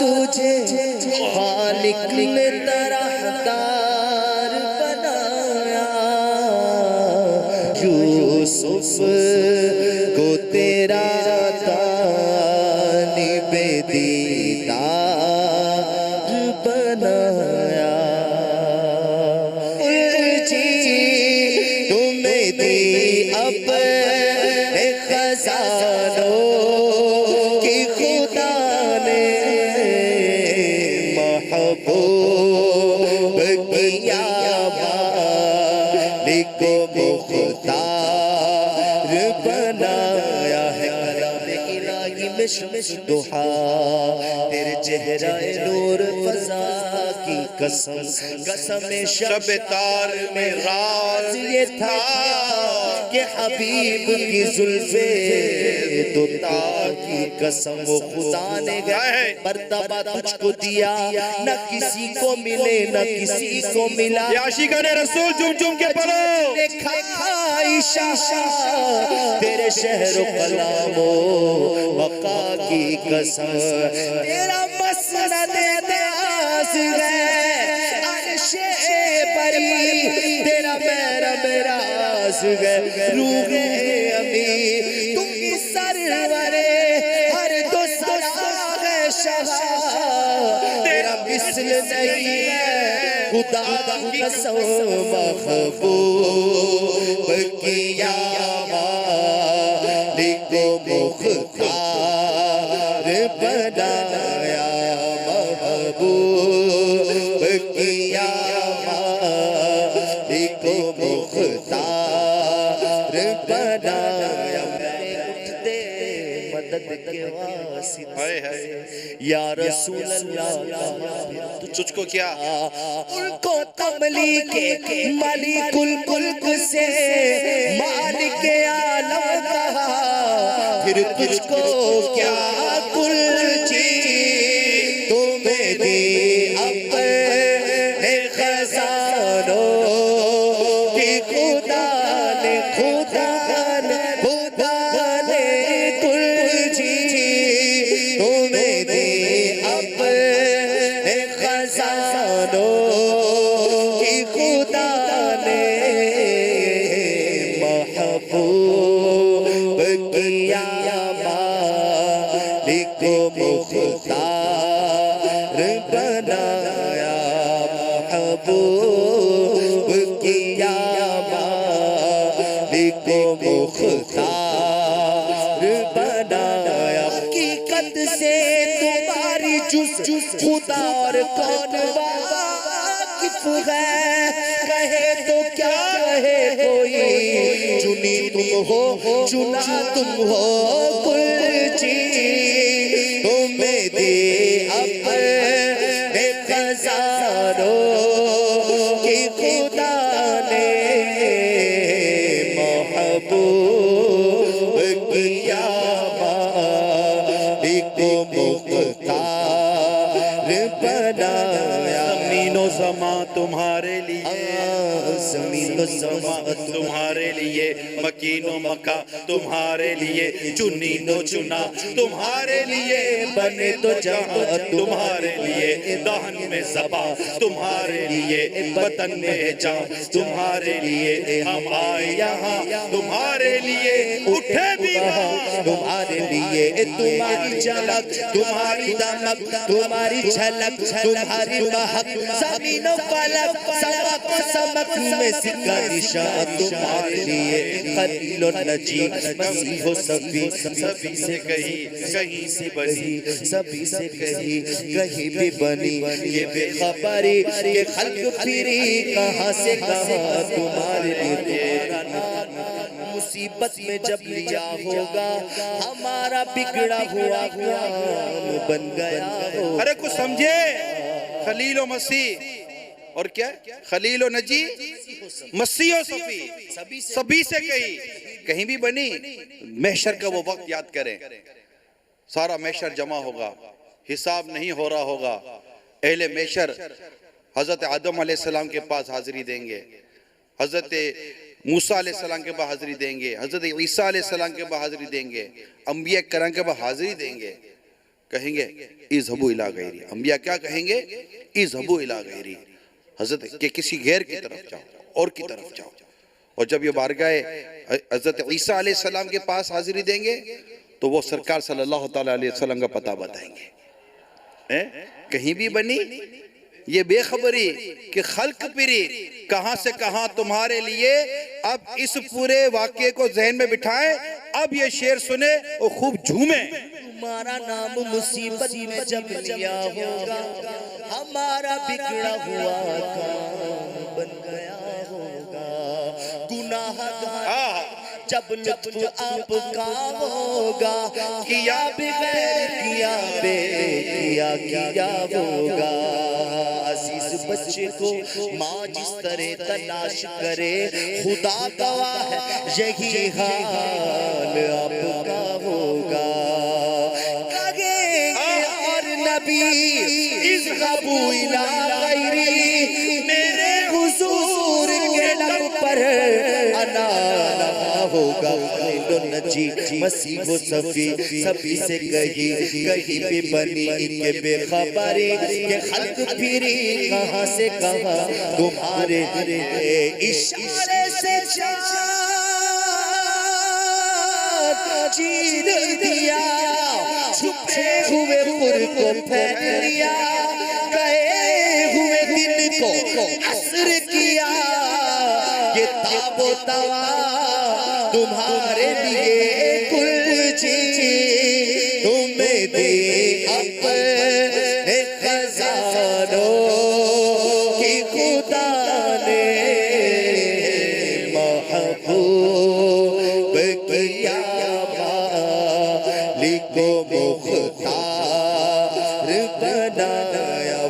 तुझे खालिक ने तरहदार बनाया, यूसुफ को तेरा तालिबे दीदार बनाया। तुम्हें दी अपने खजानों की खुदा ने महबूब किया, मालिक को मुख्तार बनाया है। कलामे इलाही में शम्स दुहा, तेरे चेहरे नूर फज़ा की कसम, कसम शब तार में राज ये था कि हबीब की जुल्फे दुता की कसम वो खुदा ने मर्तबा तुझको दिया, न किसी को मिले न किसी को मिला। आशिकाने रसूल झूम झूम के पढ़ो। आयशा तेरे शहर कलामो बका की कसम, तेरा मसनद दास है अर्शे परी, तेरा मेरा मेराज है रूहे अमी। तुम सरवरे हर दो सरागे शाह, तेरा मिसल नहीं है खुदा की कसम। महबूब किया मालिक को मुख्तार बनाया, महबूब किया मालिक को मुख्तार बनाया। मदद के वास्ते या रसूल अल्लाह, तुझको क्या उनको कमली के मलिकुल मुल्क से मालिक आलम कहा, फिर तुझको क्या कुल चीज तुम्हें दी अपने खजानों की खुदा ने, खुदा ने, खुदा ने कुल चीज तुम्हें दी अपने खजानों की खुदा ने महबूब किया मालिक को मुख्तार बनाया, महबूब किया मालिक को मुख्तार बनाया। हकीकत से तुम्हारी जुस खुदा और कौन वाकिफ है, कहे तो क्या कहे कोई, चुनी तुम हो चुना तुम हो कुल चीज तुम्हें दे अपने खजानों की खुदा ने महबूब किया मालिक को मुख्तार बनाया। ज़मीनो ज़मा तुम्हारे लिए, ज़मीनो ज़मा तुम्हारे लिए, मकीनो मका तुम्हारे लिए, चुनी नो चुना तुम्हारे लिए, बने तो जहाँ तुम्हारे लिए, दहन में ज़बा तुम्हारे लिए, वतन में जा तुम्हारे लिए, हम आए यहाँ तुम्हारे लिए, उठे भी वहाँ तुम्हारे लिए। तुम्हारी झलक तुम्हारी दमक तुम्हारी झलक तुम्हारी महक, ज़मीनो फलक समक समक में सिक्का निशान तुम्हारे लिए। खलीलो नजी मसीहो सभी, सभी से कहीं कहीं से बनी, सभी से कहीं कहीं भी बनी, ये बेखबरी ये खल्क फिरी कहाँ से कहाँ तुम्हारे लिए। मुसीबत में जब लिया होगा हमारा बिगड़ा हुआ काम बन गया हो। अरे कुछ समझे, खलीलो मसीह और क्या खलीलो नजी मसीह सफी, सभी से कहीं भी बनी। महशर का वो वक्त याद करें, सारा महशर जमा होगा, हिसाब नहीं हो रहा होगा। अहले महशर हजरत आदम अलैहिस्सलाम के पास हाजिरी देंगे, हजरत मूसा अलैहिस्सलाम के पास हाजिरी देंगे, हजरत ईसा अलैहिस्सलाम के पास हाजिरी देंगे, अंबिया करम के पास हाजिरी देंगे। कहेंगे इज़हबू इला गैरी, अंबिया क्या कहेंगे, इज़हबू इला गैरी, हजरत के किसी गैर की तरफ जाओ और की तरफ जाओ। और जब ये बारगाह हजरत ईसा अलैहिस्सलाम के पास हाजिरी देंगे तो वो सरकार सल्लल्लाहु ताला अलैहि वसल्लम का पता बताएंगे। कहीं भी बनी ये बेखबरी कि खल्क फिरी कहां से कहां तुम्हारे लिए। अब इस पूरे वाक्य को जहन में बिठाएं, अब ये शेर सुने और खूब झूमे। तुम्हारा नाम मुसीबत में जब लिया होगा, हमारा बिगड़ा हुआ काम बन गया होगा। गुनाहगार जब लुत्फ आपका होगा, किया बगैर किया बे किया होगा। अजीज बच्चे को माँ जिस तरह तलाश करे, खुदा गवाह है यही हाल आपका होगा। और नबी इज़हबू इला गैरी, मेरे हुजूर के लब पर अना होगा। नजी मसीह सफी सभी से कहीं पे बनी के बेखबरी के खल्क फिरी कहां से कहां तुम्हारे इशारे से चीर दिया, छुपे हुए पुर को फेंक दिया, गए हुए दिन को असर किया। ये ताबो तवा तुम्हारे लिए कुल चीज तुम्हें दे अपने खजानों की खुदा ने महबूब किया। मालिको मुख्तार बनाया,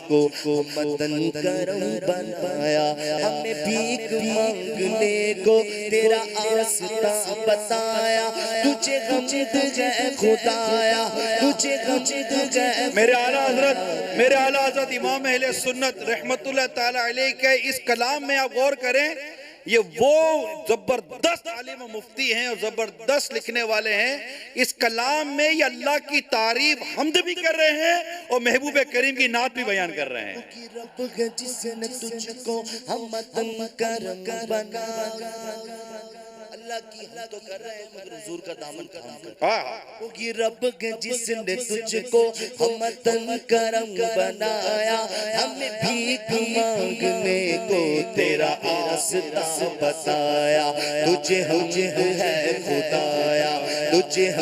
को मदन करम बनाया। हमें भीख मांगने को तेरा आस्था बताया, तुझे गमद गए खुदाया, तुझे गमद गए। मेरे आला हजरत इमाम अहले सुन्नत रहमतुल्लाह ताला अलैह के इस कलाम में आप गौर करें, ये वो जबरदस्त आलिम मुफ्ती हैं और जबरदस्त लिखने वाले हैं। इस कलाम में ये अल्लाह की तारीफ हमद भी कर रहे हैं और महबूब करीम की नात भी बयान कर रहे हैं। रब है जिसने तुझको हमदन करम बना, अल्लाह की हम तो कर रहे हैं मगर हुजूर का दामन थाम कर। वो की रब है जिसने तुझको हमदन करम बनाया, हमें भीख मांगने को तेरा आस्था बताया। तुझे है खुदाया, तुझे है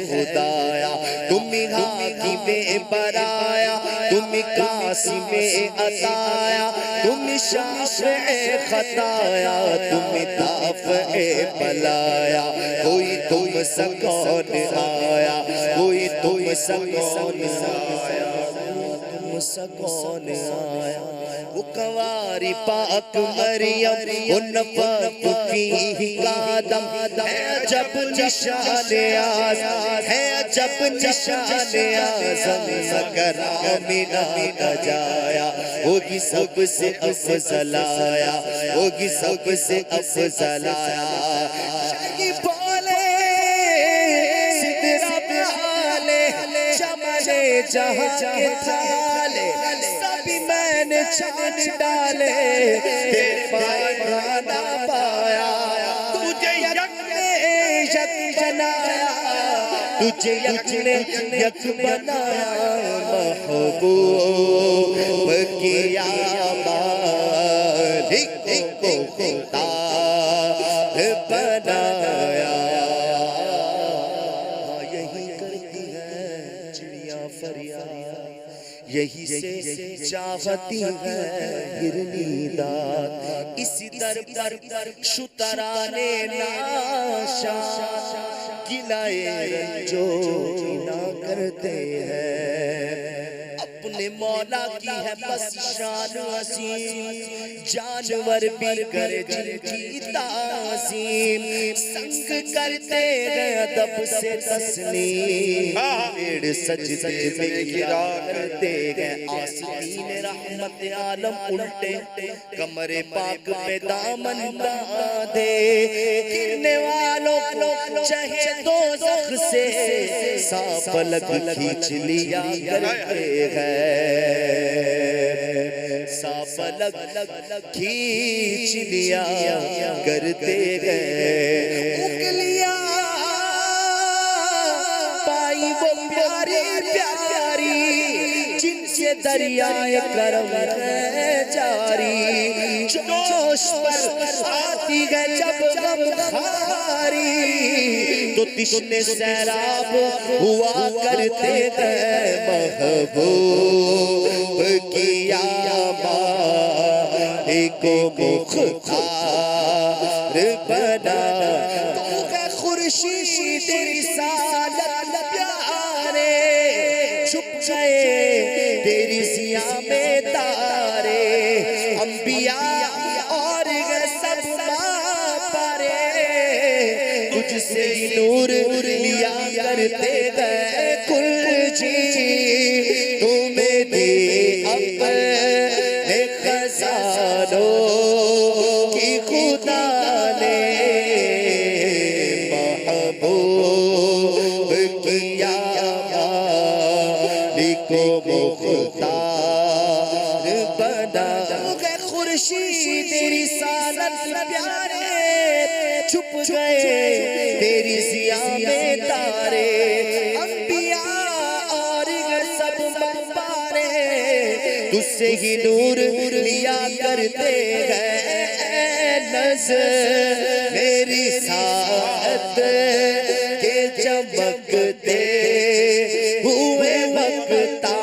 खुदाया, तुम हाकी में बराया, तुम कासी में अताया, तुम शाफ़े खताया, तुम दाफ़े पलाया। कोई तुम सा कौन आया, कोई तुम सा कौन आया, तुम सा कौन आया। वो कंवारी पाक मरियम वो नफ़ाक की कादम है जब निशाने आज़म है, जब निशाने आज़म मगर आमिना का जाया। होगी सबसे अफ़ज़ल आया, होगी सबसे अफ़ज़ल आया। शाही बोले सिदरा पे हाले, चमने जहाँ के थाले, सभी मैंने छान डाले, तेरे पाए ना पाया। तुझे यक बनाया, तुझे यक बनाया, महबूब किया मालिक को खुदा बनाया। यही करती है चिड़िया फरियाद, यही से चाहती है हिरनी दाद। इसी दर पर शुतराने नाशा गिलाए रंजो ना करते हैं। अब अपने मौला की है बस शान असीम, जानवर भी करे जिनकी ताज़ीम, संग करते गए अदब से तस्लीम, पेड़ सजदे में गिरा करते गए आसिकीन रहमत आलम उल्टे, कमरे पाक पे दामन बांधे, गिरने वालों को चाहे दोज़ख से सांप पलक खींच लिया करते हैं, सांप पलक खींच लिया करते हैं। उंगलियां पाई वो प्यारी प्यारी जिनसे दरियाए करम है जारी, जोश पर आती है जब गम खारी, तो तिश्ने सैराब हुआ करते हैं महबूब किया को मुख्तार बना, तू है खुर्शीद रिसालत प्यारे, छुप गए तेरी ज़िया में तारे, अंबिया और सब पारे, तुझसे ही नूर लिया करते गए कुल जी, तुम्हें दे अपने खजानों की खुदा ने महबूब किया को मुख्तार बना, खुर्शीद रिसालत प्यारे, छुप गए तेरी ज़िया में तारे, अंबिया और सब पारे, तुझसे ही नूर लिया करते हैं नज़र मेरी साथ के चमकते हुए वक्ता,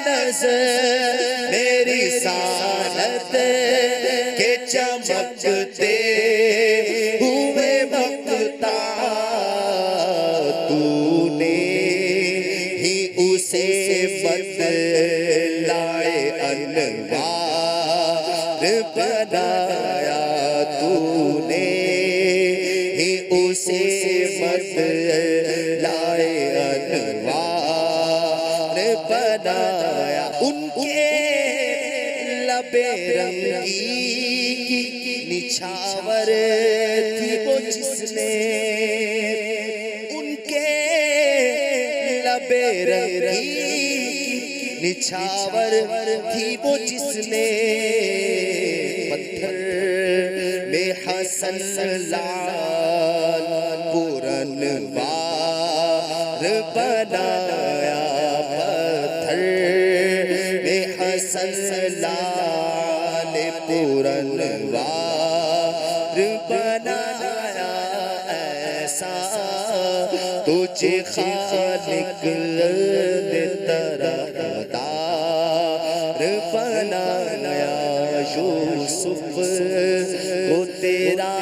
नज़र मेरी साथ के चमकते हुए वक्ता, तूने ही उसे बदलाए अनवार बनाया, तूने ही उसे बदलाए अनवार बनाया, उनके लबे रंगी की निछावर थी वो जिसने, उनके लबे रंगी निछावर थी वो जिसने, पत्थर में हसन लाल पुरनवार बनाया, पत्थर में हसन लाल पुरनवार बनाया, ऐसा तुझे खालिक ने तरहदार बनाया, यूसुफ को तेरा